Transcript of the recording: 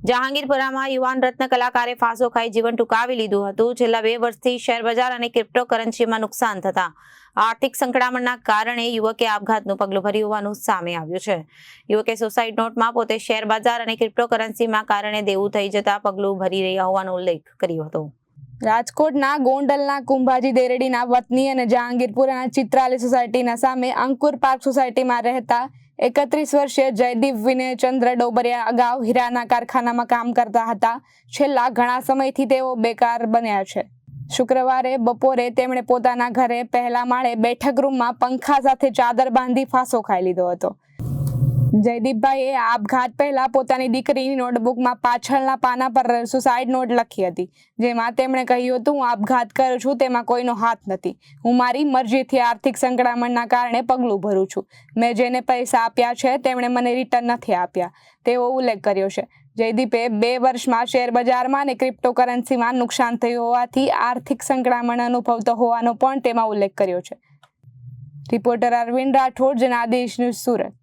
જહાંગીરપુરામાં યુવાન રત્ન કલાકારે ફાંસો ખાઈ જીવન ટૂંકાવી લીધું હતું। છેલ્લા 2 વર્ષથી શેરબજાર અને ક્રિપ્ટોકરન્સીમાં નુકસાન થતા આર્થિક સંકળામણના કારણે યુવકે આપઘાતનું પગલું ભર્યું હોવાનું સામે આવ્યું છે। યુવકે સુસાઇડ નોટમાં પોતે શેરબજાર અને ક્રિપ્ટોકરન્સીમાં કારણે દેવું થઈ જતા પગલું ભરી રહ્યા હોવાનો ઉલ્લેખ કર્યો હતો। રાજકોટના ગોંડલના કુંભાજી દેરડીના વતની અને જહાંગીરપુરાના ચિત્રાલી સોસાયટીના સામે અંકુર પાર્ક સોસાયટીમાં રહેતા 31 વર્ષીય જયદીપ વિનયચંદ્ર ડોબરિયા અગાઉ હીરાના કારખાનામાં કામ કરતા હતા। છેલ્લા ઘણા સમયથી તેઓ બેકાર બન્યા છે। શુક્રવારે બપોરે તેમણે પોતાના ઘરે પહેલા માળે બેઠક રૂમમાં પંખા સાથે ચાદર બાંધી ફાંસો ખાઈ લીધો હતો। જયદીપભાઈએ આપઘાત પહેલા પોતાની દીકરીની નોટબુકમાં પાછળના પાના પર સુસાઇડ નોટ લખી હતી, જેમાં તેમણે કહ્યું હતું, હું આપઘાત કરું છું તેમાં કોઈનો હાથ નથી। હું મારી મરજીથી આર્થિક સંકળામણના કારણે પગલું ભરું છું। મેં જેને પૈસા આપ્યા છે તેમણે મને રિટર્ન નથી આપ્યા, તેવો ઉલ્લેખ કર્યો છે। જયદીપે 2 વર્ષમાં શેરબજારમાં અને ક્રિપ્ટોકરન્સીમાં નુકસાન થયું હોવાથી આર્થિક સંકળામણ અનુભવતો હોવાનો પણ તેમાં ઉલ્લેખ કર્યો છે। Reporter Arvind Rathod, Janadesh news, Surat.